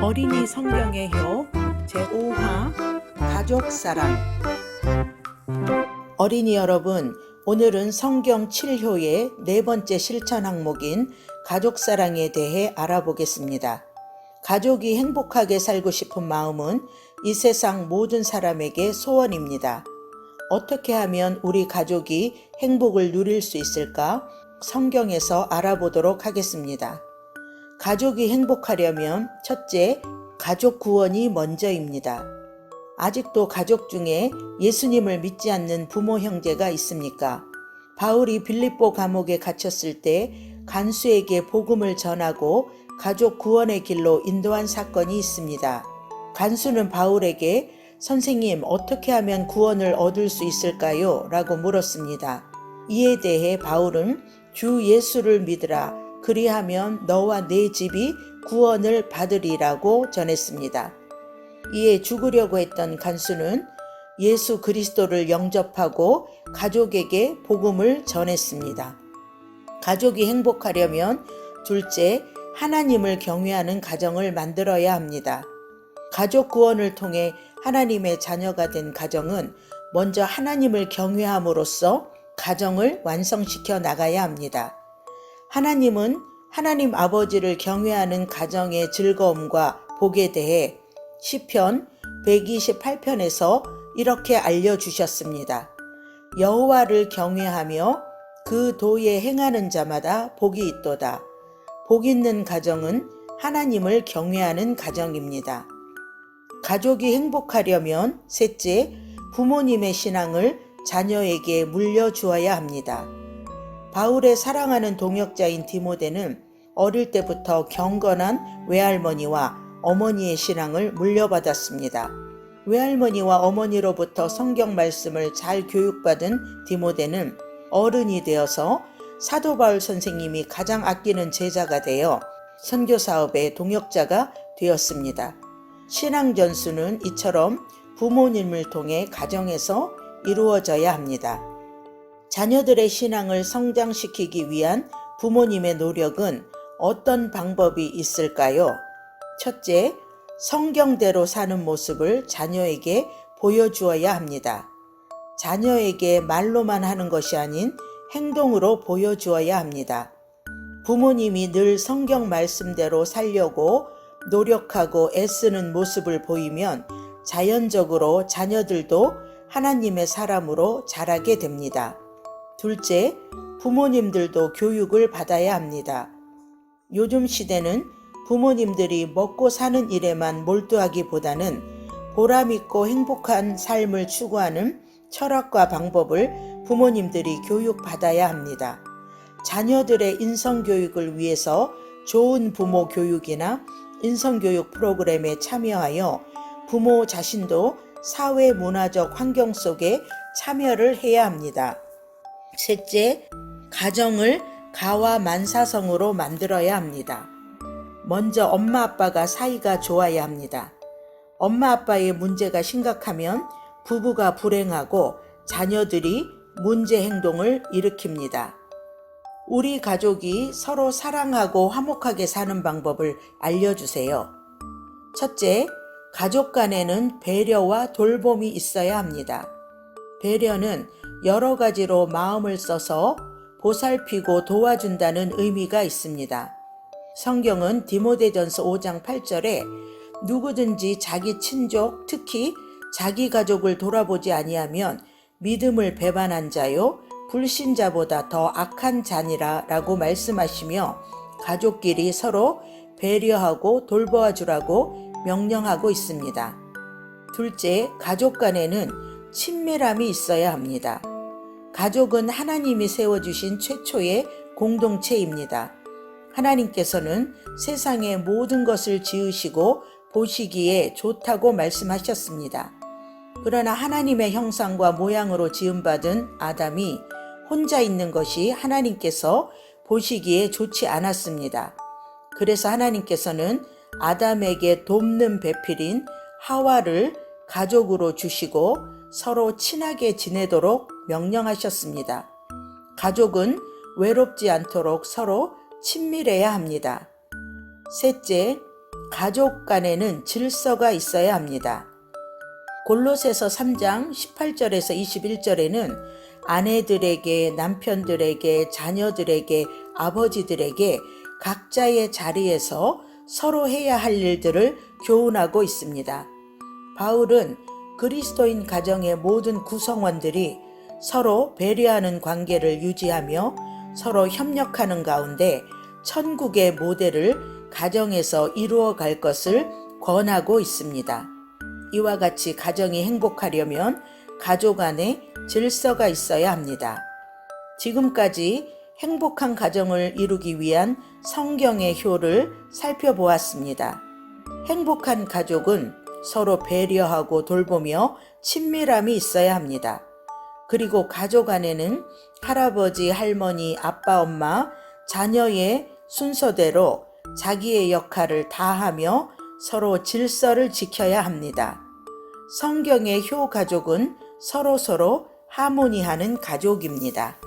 어린이 성경의 효 제5화 가족사랑. 어린이 여러분, 오늘은 성경 7효의 네 번째 실천 항목인 가족사랑에 대해 알아보겠습니다. 가족이 행복하게 살고 싶은 마음은 이 세상 모든 사람에게 소원입니다. 어떻게 하면 우리 가족이 행복을 누릴 수 있을까? 성경에서 알아보도록 하겠습니다. 가족이 행복하려면 첫째, 가족 구원이 먼저입니다. 아직도 가족 중에 예수님을 믿지 않는 부모 형제가 있습니까? 바울이 빌립보 감옥에 갇혔을 때 간수에게 복음을 전하고 가족 구원의 길로 인도한 사건이 있습니다. 간수는 바울에게 선생님, 어떻게 하면 구원을 얻을 수 있을까요? 라고 물었습니다. 이에 대해 바울은 주 예수를 믿으라. 그리하면 너와 네 집이 구원을 받으리라고 전했습니다. 이에 죽으려고 했던 간수는 예수 그리스도를 영접하고 가족에게 복음을 전했습니다. 가족이 행복하려면 둘째, 하나님을 경외하는 가정을 만들어야 합니다. 가족 구원을 통해 하나님의 자녀가 된 가정은 먼저 하나님을 경외함으로써 가정을 완성시켜 나가야 합니다. 하나님은 하나님 아버지를 경외하는 가정의 즐거움과 복에 대해 시편 128편에서 이렇게 알려주셨습니다. 여호와를 경외하며 그 도에 행하는 자마다 복이 있도다. 복 있는 가정은 하나님을 경외하는 가정입니다. 가족이 행복하려면 셋째, 부모님의 신앙을 자녀에게 물려주어야 합니다. 바울의 사랑하는 동역자인 디모데는 어릴 때부터 경건한 외할머니와 어머니의 신앙을 물려받았습니다. 외할머니와 어머니로부터 성경 말씀을 잘 교육받은 디모데는 어른이 되어서 사도 바울 선생님이 가장 아끼는 제자가 되어 선교 사업의 동역자가 되었습니다. 신앙 전수는 이처럼 부모님을 통해 가정에서 이루어져야 합니다. 자녀들의 신앙을 성장시키기 위한 부모님의 노력은 어떤 방법이 있을까요? 첫째, 성경대로 사는 모습을 자녀에게 보여주어야 합니다. 자녀에게 말로만 하는 것이 아닌 행동으로 보여주어야 합니다. 부모님이 늘 성경 말씀대로 살려고 노력하고 애쓰는 모습을 보이면 자연적으로 자녀들도 하나님의 사람으로 자라게 됩니다. 둘째, 부모님들도 교육을 받아야 합니다. 요즘 시대는 부모님들이 먹고 사는 일에만 몰두하기보다는 보람있고 행복한 삶을 추구하는 철학과 방법을 부모님들이 교육받아야 합니다. 자녀들의 인성교육을 위해서 좋은 부모 교육이나 인성교육 프로그램에 참여하여 부모 자신도 사회 문화적 환경 속에 참여를 해야 합니다. 셋째, 가정을 가와 만사성으로 만들어야 합니다. 먼저 엄마 아빠가 사이가 좋아야 합니다. 엄마 아빠의 문제가 심각하면 부부가 불행하고 자녀들이 문제 행동을 일으킵니다. 우리 가족이 서로 사랑하고 화목하게 사는 방법을 알려주세요. 첫째, 가족 간에는 배려와 돌봄이 있어야 합니다. 배려는 여러 가지로 마음을 써서 보살피고 도와준다는 의미가 있습니다. 성경은 디모데전서 5장 8절에 누구든지 자기 친족, 특히 자기 가족을 돌아보지 아니하면 믿음을 배반한 자요 불신자보다 더 악한 자니라 라고 말씀하시며 가족끼리 서로 배려하고 돌보아 주라고 명령하고 있습니다. 둘째, 가족 간에는 친밀함이 있어야 합니다. 가족은 하나님이 세워주신 최초의 공동체입니다. 하나님께서는 세상의 모든 것을 지으시고 보시기에 좋다고 말씀하셨습니다. 그러나 하나님의 형상과 모양으로 지음받은 아담이 혼자 있는 것이 하나님께서 보시기에 좋지 않았습니다. 그래서 하나님께서는 아담에게 돕는 배필인 하와를 가족으로 주시고 서로 친하게 지내도록 명령하셨습니다. 가족은 외롭지 않도록 서로 친밀해야 합니다. 셋째, 가족 간에는 질서가 있어야 합니다. 골로새서 3장 18절에서 21절에는 아내들에게, 남편들에게, 자녀들에게, 아버지들에게 각자의 자리에서 서로 해야 할 일들을 교훈하고 있습니다. 바울은 그리스도인 가정의 모든 구성원들이 서로 배려하는 관계를 유지하며 서로 협력하는 가운데 천국의 모델을 가정에서 이루어 갈 것을 권하고 있습니다. 이와 같이 가정이 행복하려면 가족 안에 질서가 있어야 합니다. 지금까지 행복한 가정을 이루기 위한 성경의 효를 살펴보았습니다. 행복한 가족은 서로 배려하고 돌보며 친밀함이 있어야 합니다. 그리고 가족 안에는 할아버지, 할머니, 아빠, 엄마, 자녀의 순서대로 자기의 역할을 다하며 서로 질서를 지켜야 합니다. 성경의 효 가족은 서로서로 하모니하는 가족입니다.